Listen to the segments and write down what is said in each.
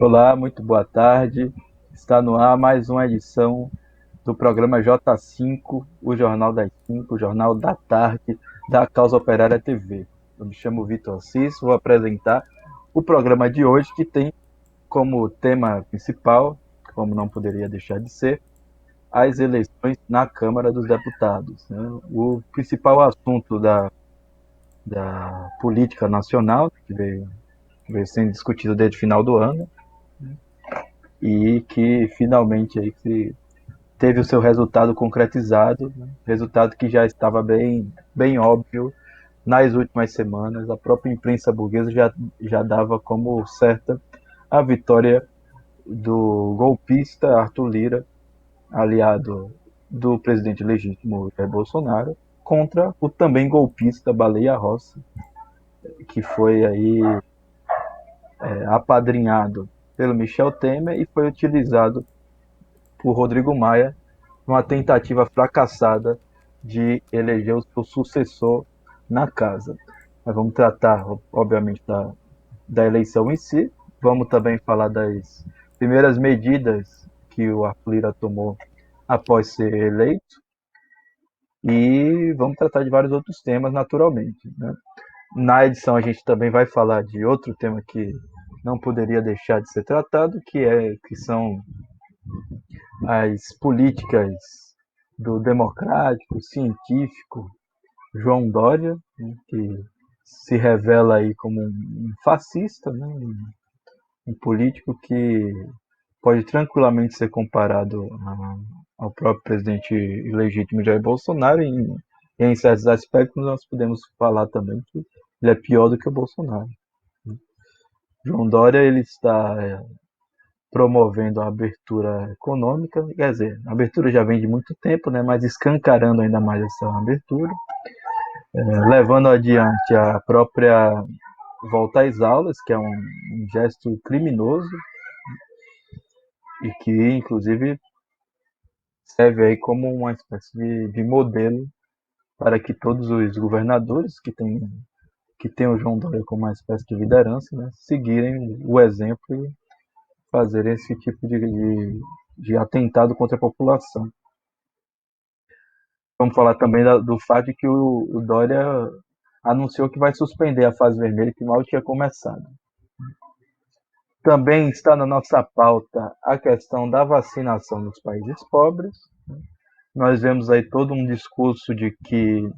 Olá, muito boa tarde. Está no ar mais uma edição do programa J5, o Jornal das 5, o Jornal da Tarde da Causa Operária TV. Eu me chamo Vitor Assis, vou apresentar o programa de hoje, que tem como tema principal, como não poderia deixar de ser, as eleições na Câmara dos Deputados, né? O principal assunto da política nacional, que veio sendo discutido desde o final do ano, e que finalmente aí teve o seu resultado concretizado, né? Resultado que já estava bem óbvio nas últimas semanas. A própria imprensa burguesa já dava como certa a vitória do golpista Arthur Lira, aliado do presidente legítimo Jair Bolsonaro, contra o também golpista Baleia Rossi, que foi aí apadrinhado pelo Michel Temer e foi utilizado por Rodrigo Maia numa tentativa fracassada de eleger o seu sucessor na casa. Nós vamos tratar, obviamente, da eleição em si, vamos também falar das primeiras medidas que o Arthur Lira tomou após ser eleito e vamos tratar de vários outros temas, naturalmente, né? Na edição a gente também vai falar de outro tema que não poderia deixar de ser tratado, que são as políticas do democrático, científico João Dória, né, que se revela aí como um fascista, né, um político que pode tranquilamente ser comparado ao próprio presidente ilegítimo Jair Bolsonaro, e em certos aspectos nós podemos falar também que ele é pior do que o Bolsonaro. João Dória ele está promovendo a abertura econômica, quer dizer, a abertura já vem de muito tempo, né, mas escancarando ainda mais essa abertura, levando adiante a própria volta às aulas, que é um gesto criminoso e que, inclusive, serve aí como uma espécie de modelo para que todos os governadores que têm o João Dória como uma espécie de liderança, né, seguirem o exemplo e fazerem esse tipo de atentado contra a população. Vamos falar também do fato de que o Dória anunciou que vai suspender a fase vermelha, que mal tinha começado. Também está na nossa pauta a questão da vacinação nos países pobres. Nós vemos aí todo um discurso de que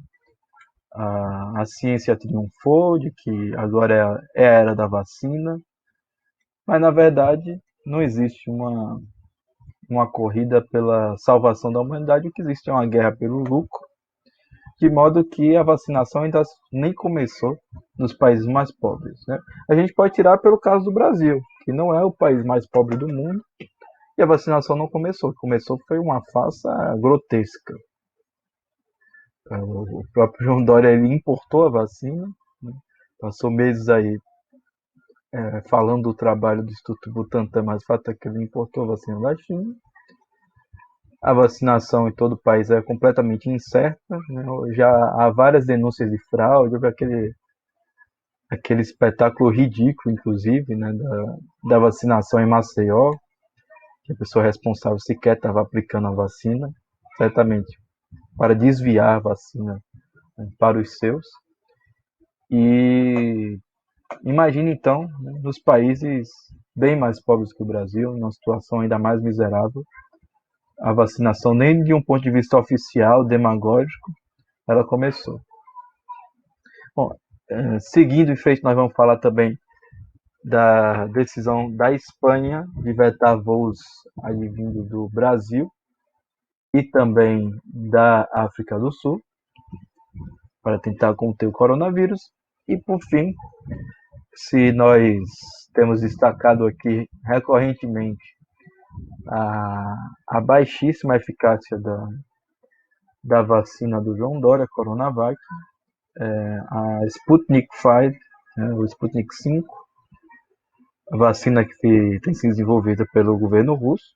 a ciência triunfou, de que agora é a era da vacina, mas na verdade não existe uma corrida pela salvação da humanidade, o que existe é uma guerra pelo lucro, de modo que a vacinação ainda nem começou nos países mais pobres, né? A gente pode tirar pelo caso do Brasil, que não é o país mais pobre do mundo, e a vacinação não começou. Começou foi uma farsa grotesca. O próprio João Dória ele importou a vacina, né? Passou meses aí falando do trabalho do Instituto Butantan, mas o fato é que ele importou a vacina da China. A vacinação em todo o país é completamente incerta, né? Já há várias denúncias de fraude, houve aquele espetáculo ridículo, inclusive, né, da vacinação em Maceió, que a pessoa responsável sequer estava aplicando a vacina, certamente para desviar a vacina, né, para os seus. E imagine então, né, nos países bem mais pobres que o Brasil, numa situação ainda mais miserável, a vacinação nem de um ponto de vista oficial, demagógico, ela começou. Bom, seguindo em frente, nós vamos falar também da decisão da Espanha de vetar voos advindos do Brasil e também da África do Sul para tentar conter o coronavírus. E por fim, se nós temos destacado aqui recorrentemente a baixíssima eficácia da vacina do João Dória, Coronavac, a Sputnik V, né, o Sputnik V, a vacina que tem sido desenvolvida pelo governo russo,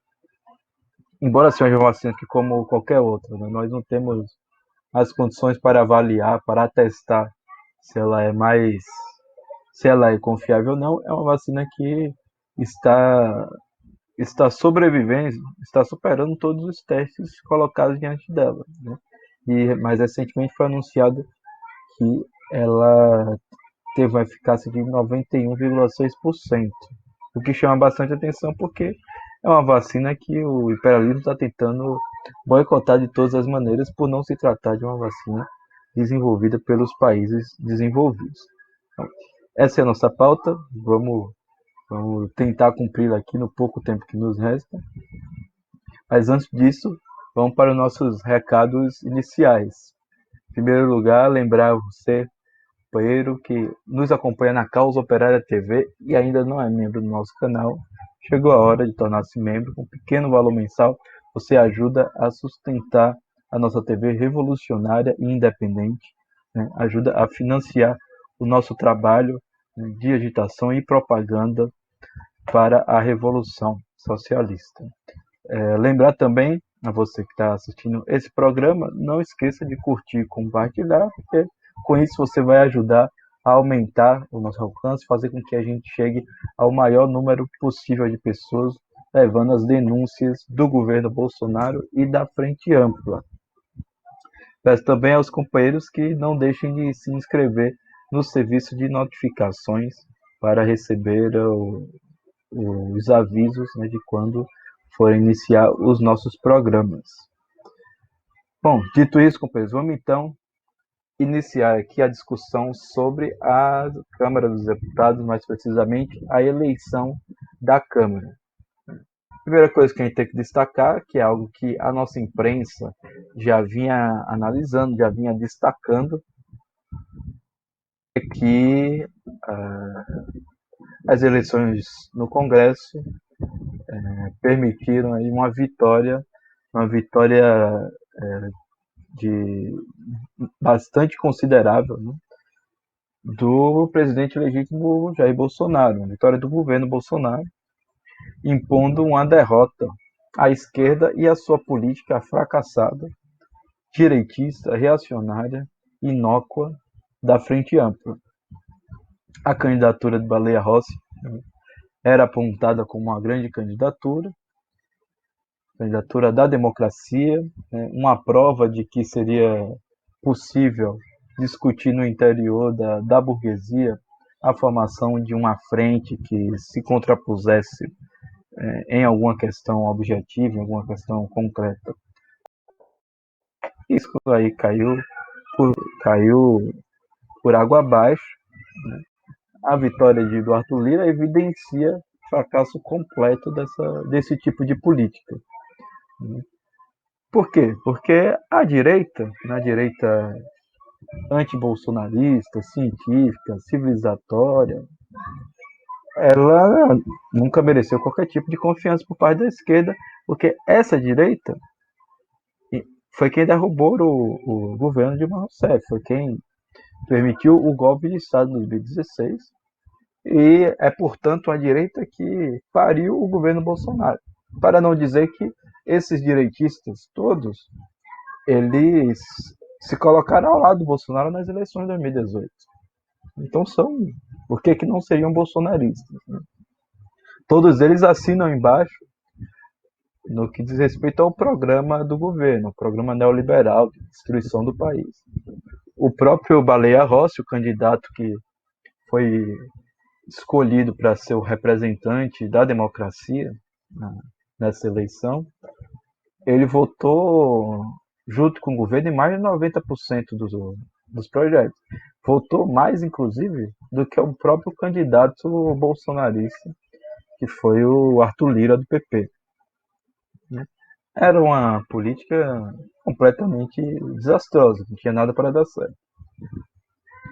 embora seja uma vacina que, como qualquer outra, né, nós não temos as condições para avaliar, para atestar se ela é confiável ou não, é uma vacina que está, está sobrevivendo, está superando todos os testes colocados diante dela, né? E mais recentemente foi anunciado que ela teve uma eficácia de 91,6%, o que chama bastante atenção porque é uma vacina que o imperialismo está tentando boicotar de todas as maneiras por não se tratar de uma vacina desenvolvida pelos países desenvolvidos. Então, essa é a nossa pauta, vamos tentar cumpri-la aqui no pouco tempo que nos resta, mas antes disso, vamos para os nossos recados iniciais. Em primeiro lugar, lembrar você, companheiro, que nos acompanha na Causa Operária TV e ainda não é membro do nosso canal, chegou a hora de tornar-se membro. Com um pequeno valor mensal, você ajuda a sustentar a nossa TV revolucionária e independente, né? Ajuda a financiar o nosso trabalho, né, de agitação e propaganda para a Revolução Socialista. Lembrar também a você que está assistindo esse programa, não esqueça de curtir e compartilhar, porque com isso você vai ajudar a aumentar o nosso alcance, fazer com que a gente chegue ao maior número possível de pessoas, levando as denúncias do governo Bolsonaro e da Frente Ampla. Peço também aos companheiros que não deixem de se inscrever no serviço de notificações para receber os avisos, né, de quando for iniciar os nossos programas. Bom, dito isso, companheiros, vamos então iniciar aqui a discussão sobre a Câmara dos Deputados, mais precisamente a eleição da Câmara. Primeira coisa que a gente tem que destacar, que é algo que a nossa imprensa já vinha analisando, já vinha destacando, é que as eleições no Congresso permitiram aí uma vitória de bastante considerável, né, do presidente legítimo Jair Bolsonaro, uma vitória do governo Bolsonaro, impondo uma derrota à esquerda e à sua política fracassada, direitista, reacionária, inócua da Frente Ampla. A candidatura de Baleia Rossi, né, era apontada como uma grande candidatura da democracia, né, uma prova de que seria possível discutir no interior da burguesia a formação de uma frente que se contrapusesse em alguma questão objetiva, em alguma questão concreta. Isso aí caiu por água abaixo, né? A vitória de Eduardo Lira evidencia o fracasso completo desse tipo de política. Por quê? Porque a direita, na direita antibolsonarista, científica, civilizatória, ela nunca mereceu qualquer tipo de confiança por parte da esquerda, porque essa direita foi quem derrubou o governo de Dilma Rousseff, foi quem permitiu o golpe de Estado em 2016, e é, portanto, a direita que pariu o governo Bolsonaro. Para não dizer que esses direitistas todos, eles se colocaram ao lado do Bolsonaro nas eleições de 2018. Então por que não seriam bolsonaristas, né? Todos eles assinam embaixo no que diz respeito ao programa do governo, o programa neoliberal de destruição do país. O próprio Baleia Rossi, o candidato que foi escolhido para ser o representante da democracia nessa eleição, ele votou junto com o governo em mais de 90% dos projetos. Votou mais, inclusive, do que o próprio candidato bolsonarista, que foi o Arthur Lira, do PP. Era uma política completamente desastrosa, não tinha nada para dar certo.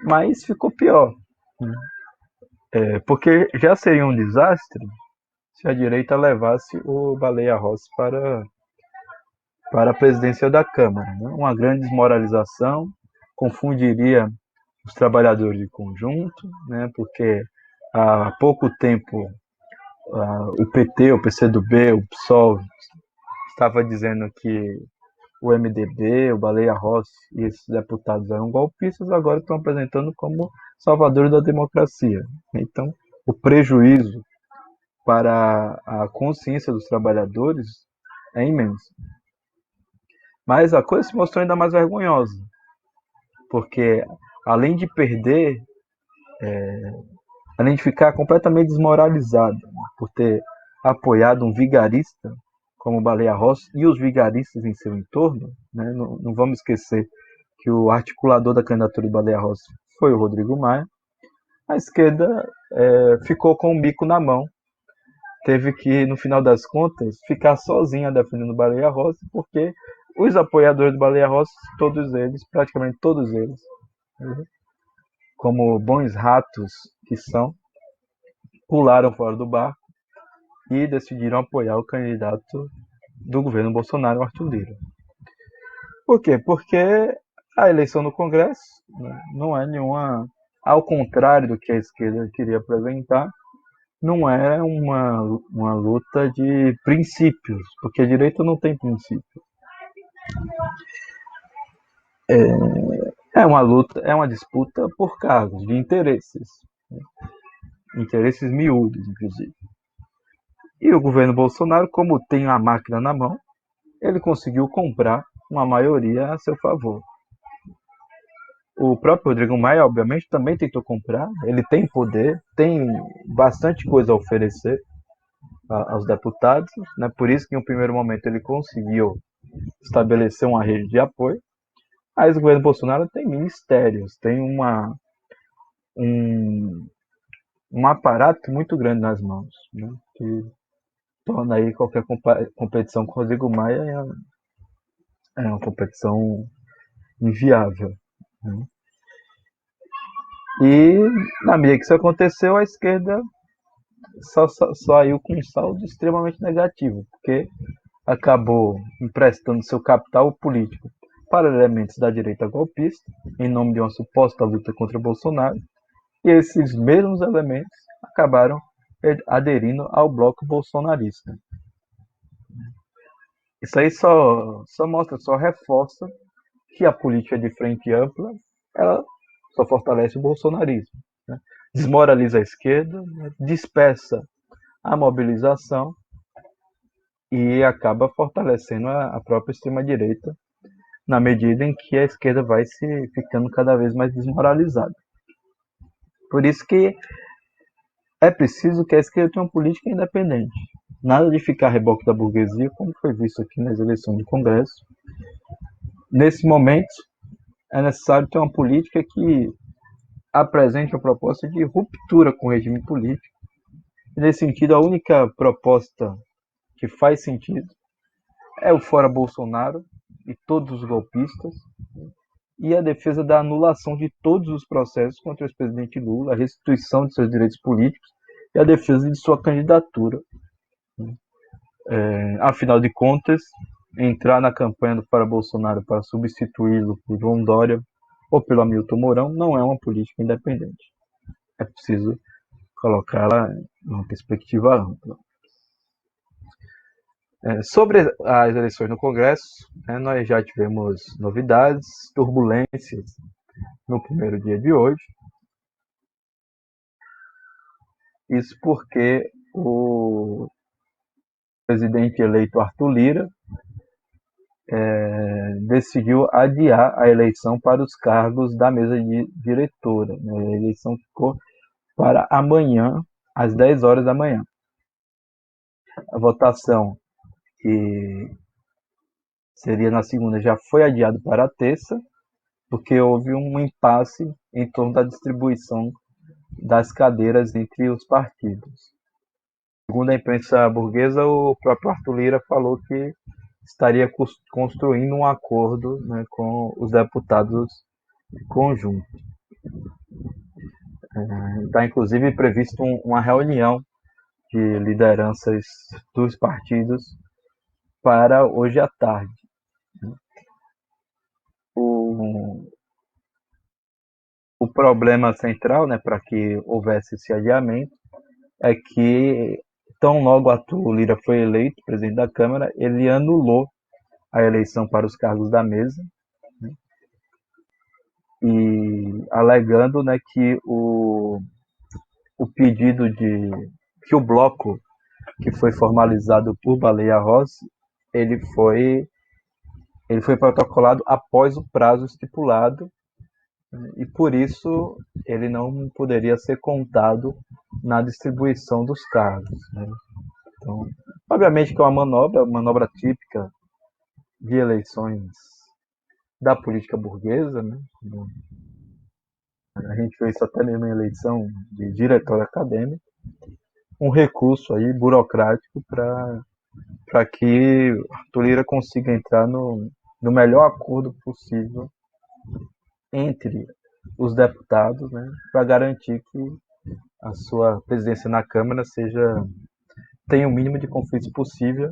Mas ficou pior, porque já seria um desastre se a direita levasse o Baleia Rossi para a presidência da Câmara, né? Uma grande desmoralização, confundiria os trabalhadores de conjunto, né? Porque há pouco tempo o PT, o PCdoB, o PSOL estava dizendo que o MDB, o Baleia Rossi e esses deputados eram golpistas, agora estão apresentando como salvadores da democracia. Então, o prejuízo para a consciência dos trabalhadores é imenso. Mas a coisa se mostrou ainda mais vergonhosa, porque além de perder, além de ficar completamente desmoralizado, né, por ter apoiado um vigarista como Baleia Rossi e os vigaristas em seu entorno, né, não vamos esquecer que o articulador da candidatura de Baleia Rossi foi o Rodrigo Maia, a esquerda ficou com o bico na mão, teve que, no final das contas, ficar sozinha defendendo Baleia Rossi, porque os apoiadores do Baleia Rossi, todos eles, praticamente todos eles, como bons ratos que são, pularam fora do barco e decidiram apoiar o candidato do governo Bolsonaro, Arthur Lira. Por quê? Porque a eleição no Congresso, né, não é nenhuma, ao contrário do que a esquerda queria apresentar, não é uma luta de princípios, porque a direita não tem princípios. É uma luta, é uma disputa por cargos, de interesses, né, interesses miúdos, inclusive. E o governo Bolsonaro, como tem a máquina na mão, ele conseguiu comprar uma maioria a seu favor. O próprio Rodrigo Maia, obviamente, também tentou comprar. Ele tem poder, tem bastante coisa a oferecer aos deputados, né? Por isso que em um primeiro momento ele conseguiu estabelecer uma rede de apoio. Mas o governo Bolsonaro tem ministérios, tem um aparato muito grande nas mãos, né? Que torna aí qualquer competição com o Rodrigo Maia uma competição inviável, né? E na medida que isso aconteceu, a esquerda saiu com um saldo extremamente negativo, porque acabou emprestando seu capital político para elementos da direita golpista, em nome de uma suposta luta contra Bolsonaro, e esses mesmos elementos acabaram aderindo ao bloco bolsonarista. Isso aí só mostra, só reforça que a política de frente ampla ela só fortalece o bolsonarismo, né? Desmoraliza a esquerda, né? Dispersa a mobilização e acaba fortalecendo a própria extrema-direita na medida em que a esquerda vai se ficando cada vez mais desmoralizada. Por isso que é preciso que a esquerda tenha uma política independente. Nada de ficar a reboque da burguesia, como foi visto aqui nas eleições do Congresso. Nesse momento, é necessário ter uma política que apresente uma proposta de ruptura com o regime político. E, nesse sentido, a única proposta que faz sentido é o fora Bolsonaro e todos os golpistas, e a defesa da anulação de todos os processos contra o ex-presidente Lula, a restituição de seus direitos políticos e a defesa de sua candidatura. Afinal de contas, entrar na campanha do Fora Bolsonaro para substituí-lo por João Dória ou pelo Hamilton Mourão não é uma política independente. É preciso colocá-la em uma perspectiva ampla. Sobre as eleições no Congresso, nós já tivemos novidades, turbulências no primeiro dia de hoje. Isso porque o presidente eleito Arthur Lira decidiu adiar a eleição para os cargos da mesa diretora. A eleição ficou para amanhã, às 10 horas da manhã. A votação, que seria na segunda, já foi adiado para a terça, porque houve um impasse em torno da distribuição das cadeiras entre os partidos. Segundo a imprensa burguesa, o próprio Arthur Lira falou que estaria construindo um acordo, né, com os deputados conjuntos. Está inclusive previsto uma reunião de lideranças dos partidos para hoje à tarde. O problema central, né, para que houvesse esse adiamento é que tão logo Arthur Lira foi eleito presidente da Câmara, ele anulou a eleição para os cargos da mesa, né, e alegando, né, que o pedido de que o bloco que foi formalizado por Baleia Rossi, ele foi, ele foi protocolado após o prazo estipulado, né, e por isso ele não poderia ser contado na distribuição dos cargos, né? Então, obviamente que é uma manobra típica de eleições da política burguesa, né? A gente vê isso até mesmo em eleição de diretor acadêmico, um recurso aí burocrático para que Arthur Lira consiga entrar no melhor acordo possível entre os deputados, né, para garantir que a sua presidência na Câmara tenha o mínimo de conflitos possível,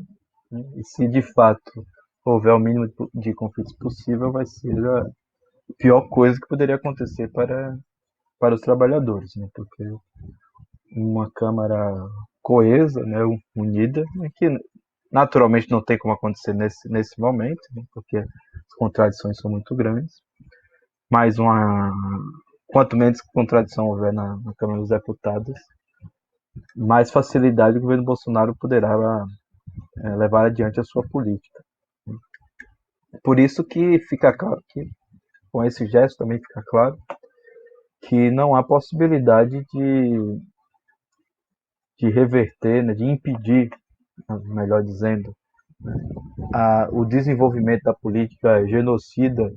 né, e se de fato houver o mínimo de conflitos possível, vai ser a pior coisa que poderia acontecer para os trabalhadores, né, porque uma Câmara coesa, né, unida, né, que naturalmente não tem como acontecer nesse momento, né, porque as contradições são muito grandes, mas quanto menos contradição houver na Câmara dos Deputados, mais facilidade o governo Bolsonaro poderá levar adiante a sua política. Por isso que fica claro que, com esse gesto também fica claro, que não há possibilidade de reverter, né, de impedir, melhor dizendo, o desenvolvimento da política genocida,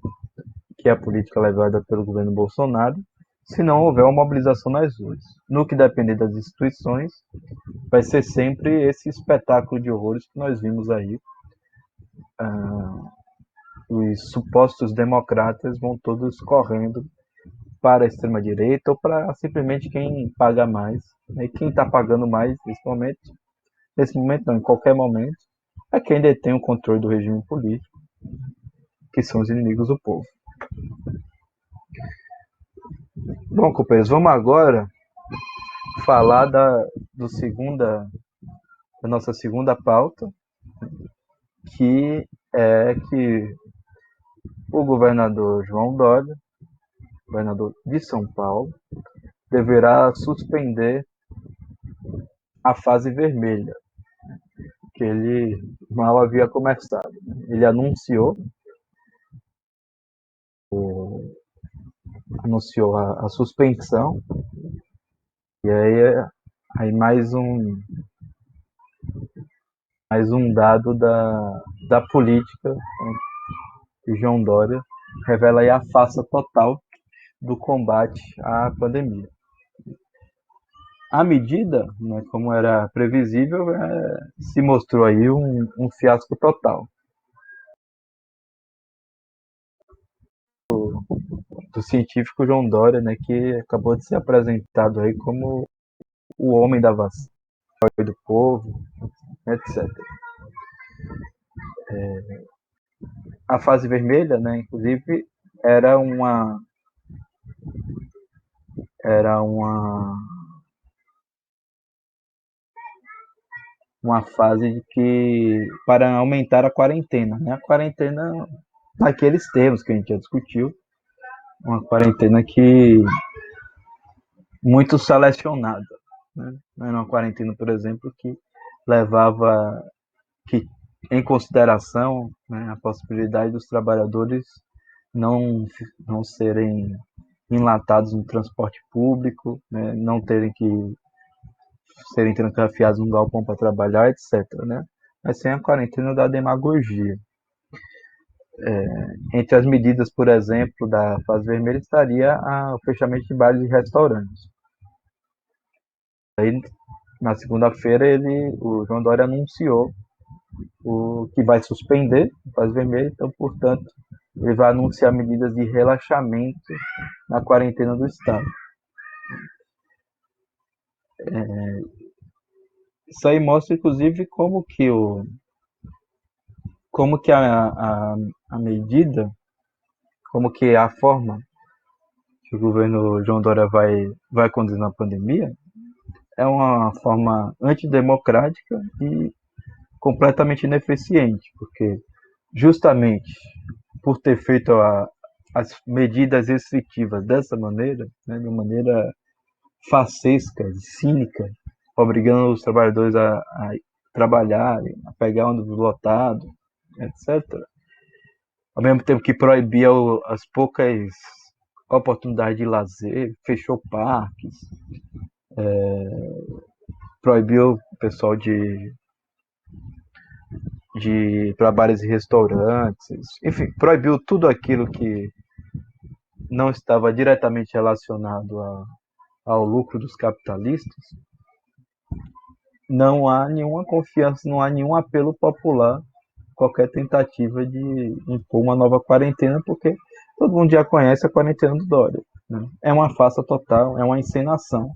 que é a política levada pelo governo Bolsonaro, se não houver uma mobilização nas ruas. No que depender das instituições, vai ser sempre esse espetáculo de horrores que nós vimos aí. Os supostos democratas vão todos correndo para a extrema-direita ou para simplesmente quem paga mais. E quem está pagando mais nesse momento não, em qualquer momento, é quem detém o controle do regime político, que são os inimigos do povo. Bom, companheiros, vamos agora falar da nossa segunda pauta, que é que o governador João Dória, governador de São Paulo, deverá suspender a fase vermelha, que ele mal havia começado. Ele anunciou a suspensão, e aí mais um dado da política, né, que João Dória revela aí a farsa total do combate à pandemia. A medida, né, como era previsível, se mostrou aí um fiasco total. Do científico João Dória, né, que acabou de ser apresentado aí como o homem da vacina do povo, etc. A fase vermelha, né, inclusive, era uma era uma fase de que para aumentar a quarentena, né? A quarentena naqueles termos que a gente já discutiu, uma quarentena que muito selecionada, né? Não era uma quarentena, por exemplo, que levava que em consideração, né, a possibilidade dos trabalhadores não não serem enlatados no transporte público, né, não terem que serem trancafiados num galpão para trabalhar, etc. Né? Mas sem a quarentena da demagogia. Entre as medidas, por exemplo, da fase vermelha estaria o fechamento de bares e restaurantes. Aí, na segunda-feira, o João Dória anunciou o que vai suspender a fase vermelha, então, portanto, ele vai anunciar medidas de relaxamento na quarentena do estado. Isso aí mostra, inclusive, como que a medida, como que a forma que o governo João Dória vai conduzir na pandemia é uma forma antidemocrática e completamente ineficiente, porque justamente por ter feito as medidas restritivas dessa maneira, né, de maneira facesca, cínica, obrigando os trabalhadores a trabalharem, a pegar ônibus lotado, etc. Ao mesmo tempo que proibia as poucas oportunidades de lazer, fechou parques, proibiu o pessoal de para bares e restaurantes, enfim, proibiu tudo aquilo que não estava diretamente relacionado ao lucro dos capitalistas. Não há nenhuma confiança, não há nenhum apelo popular, qualquer tentativa de impor uma nova quarentena, porque todo mundo já conhece a quarentena do Dória. Né? É uma farsa total, é uma encenação,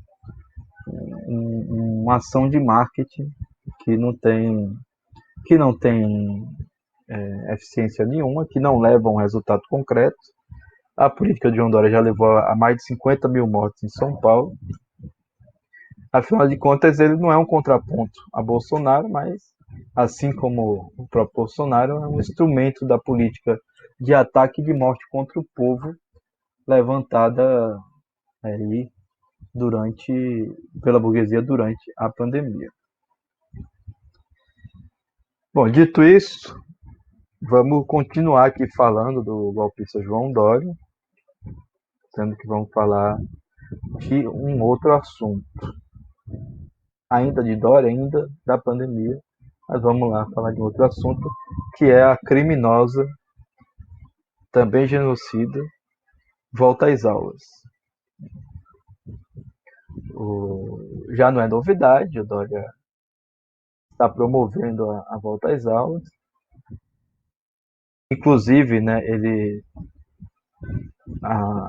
uma ação de marketing que não tem eficiência nenhuma, que não leva a um resultado concreto. A política de João Dória já levou a mais de 50 mil mortes em São Paulo. Afinal de contas, ele não é um contraponto a Bolsonaro, mas, assim como o próprio Bolsonaro, é um instrumento da política de ataque e de morte contra o povo levantada aí pela burguesia durante a pandemia. Bom, dito isso, vamos continuar aqui falando do golpista João Dória, sendo que vamos falar de um outro assunto. Ainda de Dória, ainda da pandemia, mas vamos lá falar de outro assunto, que é a criminosa, também genocida, volta às aulas. Já não é novidade, o Dória está promovendo a volta às aulas. Inclusive, né, ele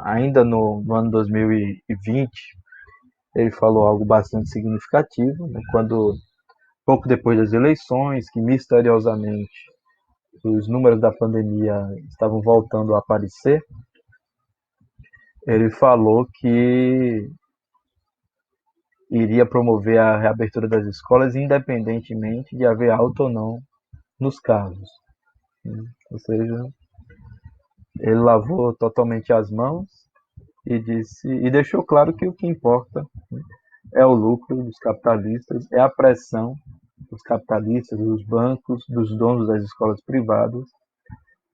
ainda no ano 2020, ele falou algo bastante significativo, né, quando pouco depois das eleições, que misteriosamente os números da pandemia estavam voltando a aparecer, ele falou que iria promover a reabertura das escolas independentemente de haver alta ou não nos casos. Ou seja, ele lavou totalmente as mãos e deixou claro que o que importa é o lucro dos capitalistas, é a pressão dos capitalistas, dos bancos, dos donos das escolas privadas,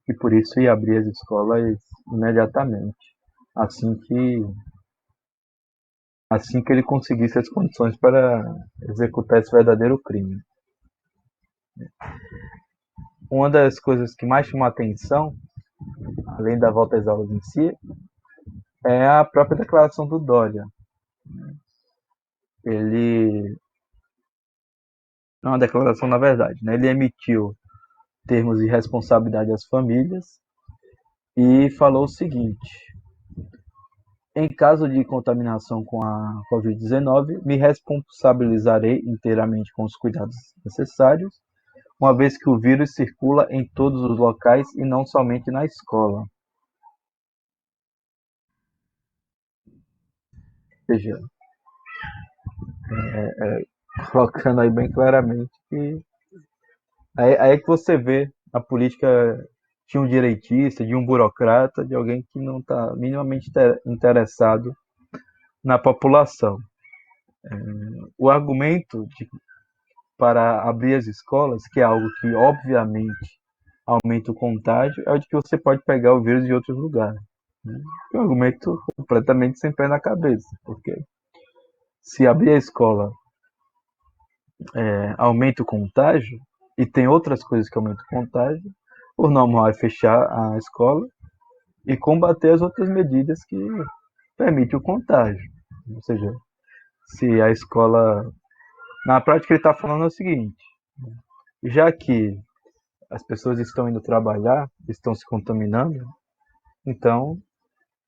e por isso ia abrir as escolas imediatamente, assim que assim que ele conseguisse as condições para executar esse verdadeiro crime. Uma das coisas que mais chamou a atenção, além da volta às aulas em si, é a própria declaração do Dória. Ele, não é uma declaração na verdade, né? Ele emitiu termos de responsabilidade às famílias e falou o seguinte: em caso de contaminação com a Covid-19, me responsabilizarei inteiramente com os cuidados necessários, uma vez que o vírus circula em todos os locais e não somente na escola. Ou seja, colocando aí bem claramente que aí é que você vê a política de um direitista, de um burocrata, de alguém que não está minimamente interessado na população. O argumento para abrir as escolas, que é algo que obviamente aumenta o contágio, é o de que você pode pegar o vírus de outros lugares. Né? É um argumento completamente sem pé na cabeça, porque se abrir a escola aumenta o contágio, e tem outras coisas que aumentam o contágio, o normal é fechar a escola e combater as outras medidas que permitem o contágio. Ou seja, se a escola. Na prática, ele está falando o seguinte: já que as pessoas estão indo trabalhar, estão se contaminando, então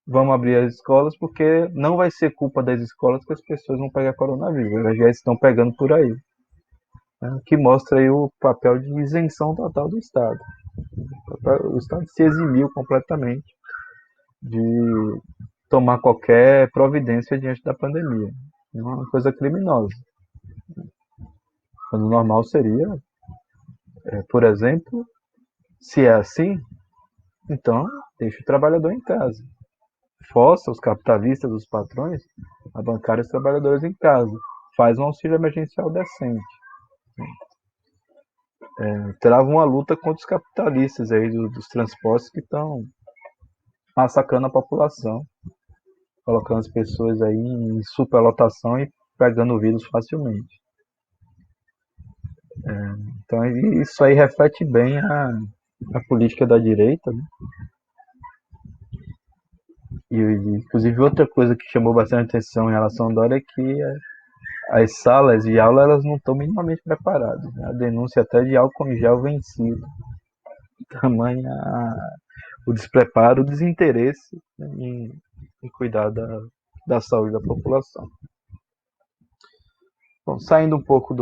vamos abrir as escolas, porque não vai ser culpa das escolas que as pessoas vão pegar coronavírus, elas já estão pegando por aí. Né? Que mostra aí o papel de isenção total do Estado. O Estado se eximiu completamente de tomar qualquer providência diante da pandemia. É uma coisa criminosa. Quando o normal seria, por exemplo, se é assim, então deixa o trabalhador em casa. Força os capitalistas, os patrões, a bancar os trabalhadores em casa. faz um auxílio emergencial decente. Trava uma luta contra os capitalistas aí dos transportes que estão massacrando a população, colocando as pessoas aí em superlotação e pegando o vírus facilmente. Então isso aí reflete bem a política da direita, né? E inclusive outra coisa que chamou bastante atenção em relação ao Dória é que as salas de aula elas não estão minimamente preparadas, né? A denúncia até de álcool em gel vencido, tamanha o despreparo, o desinteresse, né, em cuidar da saúde da população. Bom, saindo um pouco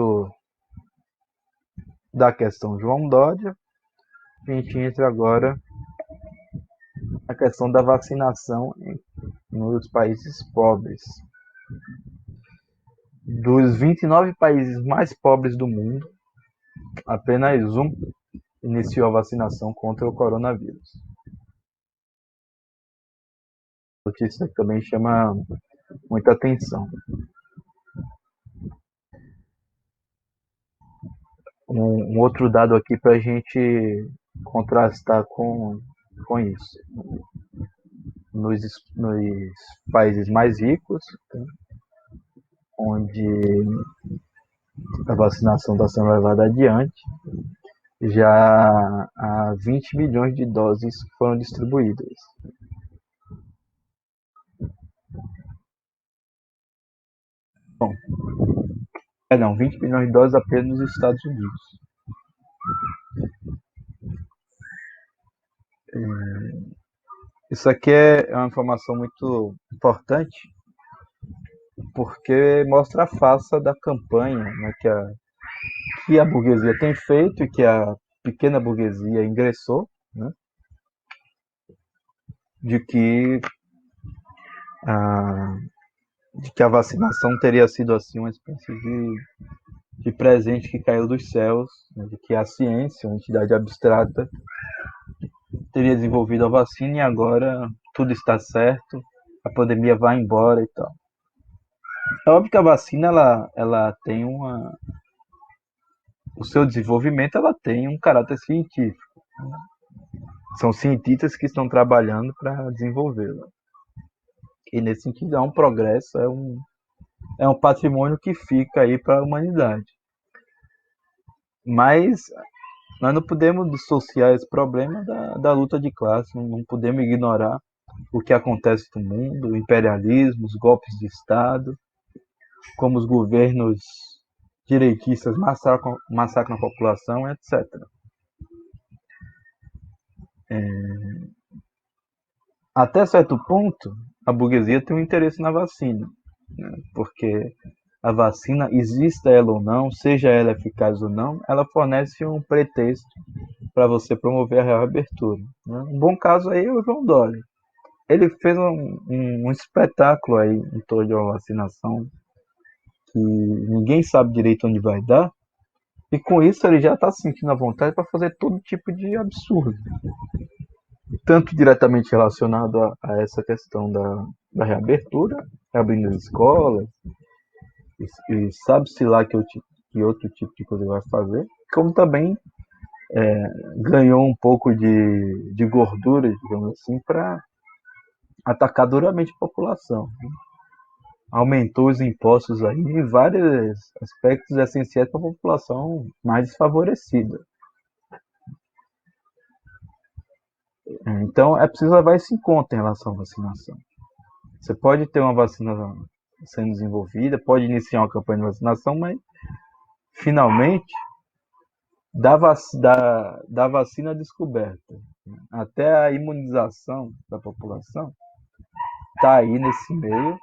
da questão João Dória, a gente entra agora na questão da vacinação nos países pobres. Dos 29 países mais pobres do mundo, apenas um iniciou a vacinação contra o coronavírus. Notícia que também chama muita atenção. Um outro dado aqui para a gente contrastar com isso. Nos países mais ricos, onde a vacinação está sendo levada adiante, já há 20 milhões de doses foram distribuídas. Bom, 20 milhões de doses apenas nos Estados Unidos. Isso aqui é uma informação muito importante, porque mostra a farsa da campanha, né, que a burguesia tem feito e que a pequena burguesia ingressou, né, de que a vacinação teria sido assim uma espécie de presente que caiu dos céus, né, de que a ciência, uma entidade abstrata, teria desenvolvido a vacina e agora tudo está certo, a pandemia vai embora e tal. É óbvio que a vacina ela tem o seu desenvolvimento ela tem um caráter científico. São cientistas que estão trabalhando para desenvolvê-la. E nesse sentido é um progresso, é um patrimônio que fica aí para a humanidade. Mas nós não podemos dissociar esse problema da luta de classe, não podemos ignorar o que acontece no mundo, o imperialismo, os golpes de Estado, como os governos direitistas massacram a população, etc. Até certo ponto, a burguesia tem um interesse na vacina, né? Porque a vacina, exista ela ou não, seja ela eficaz ou não, ela fornece um pretexto para você promover a reabertura, né? Um bom caso aí é o João Dória. Ele fez um espetáculo aí em torno de uma vacinação que ninguém sabe direito onde vai dar, e com isso ele já está sentindo a vontade para fazer todo tipo de absurdo, tanto diretamente relacionado a essa questão da reabertura, reabrindo as escolas, e sabe-se lá que outro tipo de coisa vai fazer, como também ganhou um pouco de gordura, digamos assim, para atacar duramente a população. Aumentou os impostos aí em vários aspectos essenciais para a população mais desfavorecida. Então é preciso levar isso em conta em relação à vacinação. Você pode ter uma vacina sendo desenvolvida, pode iniciar uma campanha de vacinação, mas finalmente da vacina descoberta até a imunização da população, está aí nesse meio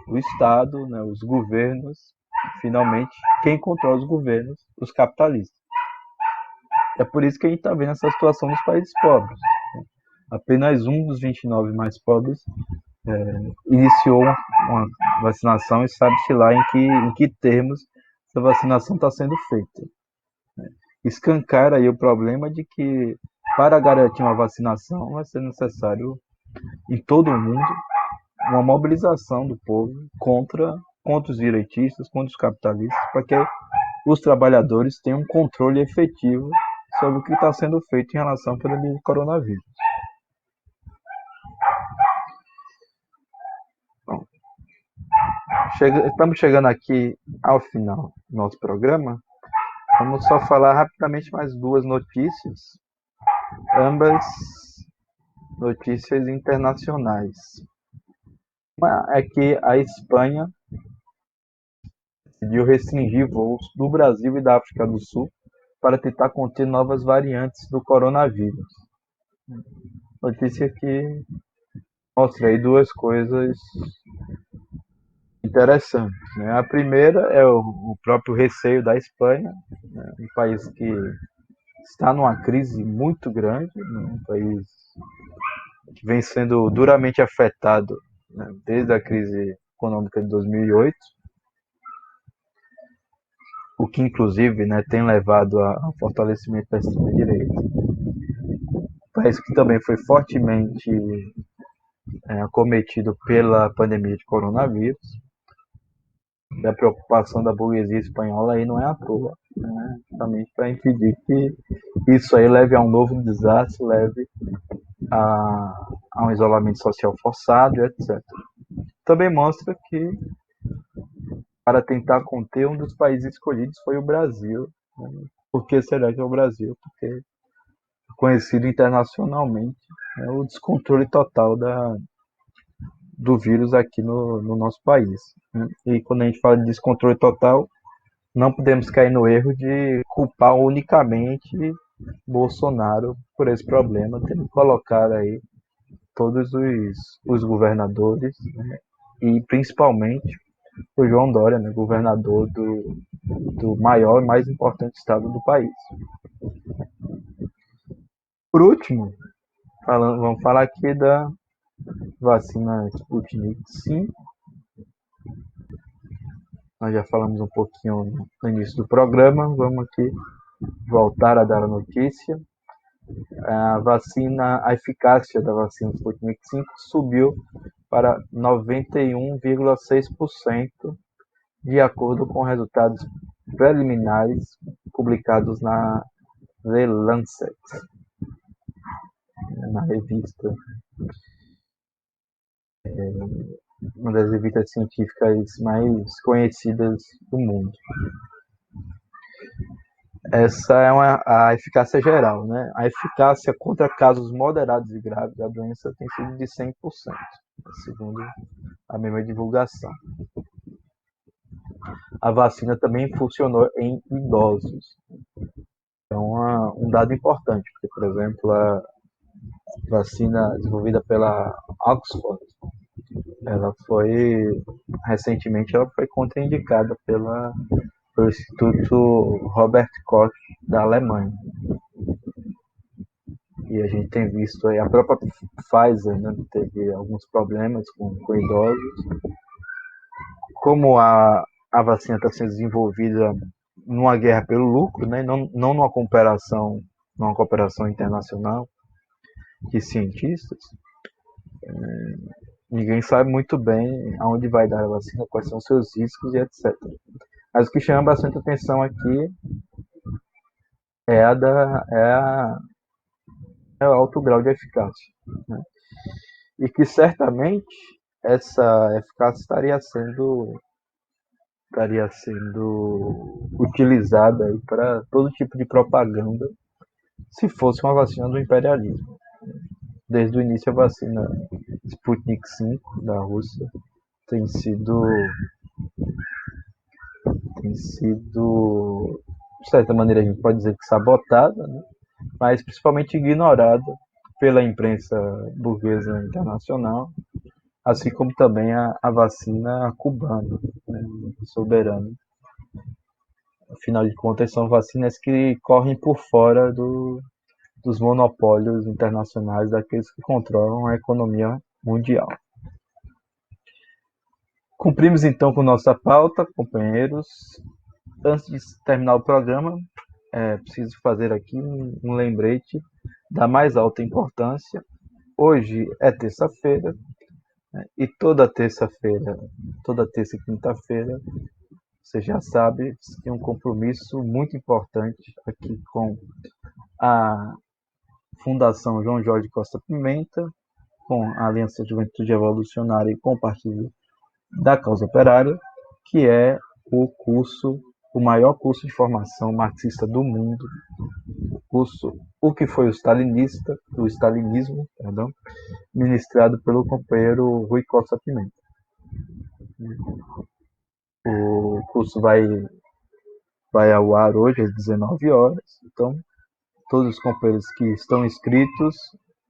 o Estado, né, os governos, finalmente, quem controla os governos? Os capitalistas. É por isso que a gente está vendo essa situação nos países pobres. Apenas um dos 29 mais pobres iniciou uma vacinação e sabe-se lá em que termos essa vacinação está sendo feita. Escancar aí o problema de que para garantir uma vacinação vai ser necessário em todo o mundo uma mobilização do povo contra contra os direitistas, contra os capitalistas, para que os trabalhadores tenham um controle efetivo sobre o que está sendo feito em relação à pandemia de coronavírus. Bom, estamos chegando aqui ao final do nosso programa. Vamos só falar rapidamente mais duas notícias, ambas notícias internacionais. Uma é que a Espanha decidiu restringir voos do Brasil e da África do Sul para tentar conter novas variantes do coronavírus. Notícia que mostra aí duas coisas interessantes, né? A primeira é o próprio receio da Espanha, né? Um país que está numa crise muito grande, né? Um país que vem sendo duramente afetado, né? Desde a crise econômica de 2008, o que inclusive, né, tem levado ao fortalecimento da extrema-direita. Um país que também foi fortemente acometido pela pandemia de coronavírus. E a preocupação da burguesia espanhola aí não é à toa, né? Justamente para impedir que isso aí leve a um novo desastre, leve a um isolamento social forçado, etc. Também mostra que, para tentar conter, um dos países escolhidos foi o Brasil. Né? Por que será que é o Brasil? Porque é conhecido internacionalmente, né, o descontrole total do vírus aqui no nosso país. Né? E quando a gente fala de descontrole total, não podemos cair no erro de culpar unicamente Bolsonaro por esse problema. Temos que colocar aí todos os governadores, né? E principalmente o João Dória, né? Governador do maior e mais importante estado do país. Por último, vamos falar aqui da vacina Sputnik V. Nós já falamos um pouquinho no início do programa, vamos aqui voltar a dar a notícia. A eficácia da vacina Sputnik V subiu para 91,6%, de acordo com resultados preliminares publicados na The Lancet, na revista, uma das revistas científicas mais conhecidas do mundo. Essa é a eficácia geral, né? A eficácia contra casos moderados e graves da doença tem sido de 100%, segundo a mesma divulgação. A vacina também funcionou em idosos. Então, um dado importante, porque, por exemplo, a vacina desenvolvida pela Oxford, recentemente ela foi contraindicada pelo Instituto Robert Koch da Alemanha. E a gente tem visto aí, a própria Pfizer, né, teve alguns problemas com idosos. Como a vacina está sendo desenvolvida numa guerra pelo lucro, né, não numa cooperação internacional de cientistas, ninguém sabe muito bem aonde vai dar a vacina, quais são os seus riscos e etc. Mas o que chama bastante atenção aqui é o alto grau de eficácia, né? E que certamente essa eficácia estaria sendo utilizada para todo tipo de propaganda se fosse uma vacina do imperialismo. Desde o início, a vacina Sputnik V da Rússia tem sido, de certa maneira, a gente pode dizer que sabotada, né? Mas principalmente ignorada pela imprensa burguesa internacional, assim como também a vacina cubana, né, soberana. Afinal de contas, são vacinas que correm por fora dos monopólios internacionais, daqueles que controlam a economia mundial. Cumprimos então com nossa pauta, companheiros. Antes de terminar o programa, preciso fazer aqui um lembrete da mais alta importância. Hoje é terça-feira, E toda terça e quinta-feira, você já sabe, tem um compromisso muito importante aqui com a Fundação João Jorge Costa Pimenta, com a Aliança Juventude Revolucionária e com o Partido da Causa Operária, que é o maior curso de formação marxista do mundo, o curso O que foi o stalinismo, perdão, ministrado pelo companheiro Rui Costa Pimenta. O curso vai ao ar hoje às 19 horas, então todos os companheiros que estão inscritos,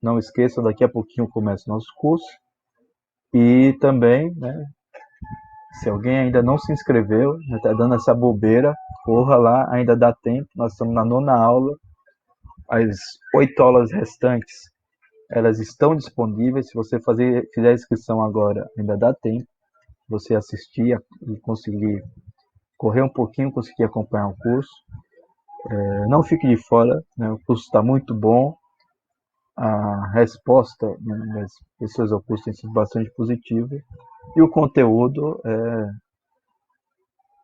não esqueçam, daqui a pouquinho começa o nosso curso. E também, né, se alguém ainda não se inscreveu, está dando essa bobeira, corra lá, ainda dá tempo. Nós estamos na nona aula, as 8 aulas restantes, elas estão disponíveis. Se você fizer a inscrição agora, ainda dá tempo. Você assistir e conseguir correr um pouquinho, conseguir acompanhar o curso. Não fique de fora, né, o curso está muito bom. A resposta, né, das pessoas ao curso tem sido bastante positiva. E o conteúdo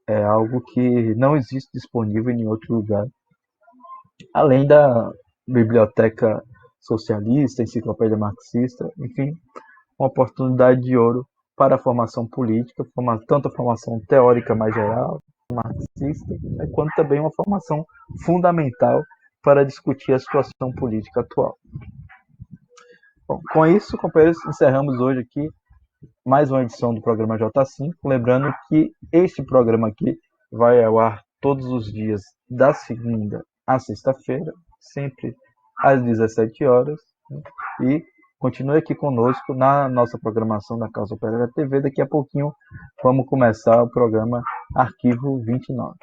é algo que não existe disponível em outro lugar, além da biblioteca socialista, enciclopédia marxista, enfim, uma oportunidade de ouro para a formação política, tanto a formação teórica mais geral, marxista, né, quanto também uma formação fundamental para discutir a situação política atual. Bom, com isso, companheiros, encerramos hoje aqui mais uma edição do programa J5. Lembrando que este programa aqui vai ao ar todos os dias, da segunda à sexta-feira, sempre às 17 horas. Né? E continue aqui conosco na nossa programação da Causa Operária TV. Daqui a pouquinho vamos começar o programa Arquivo 29.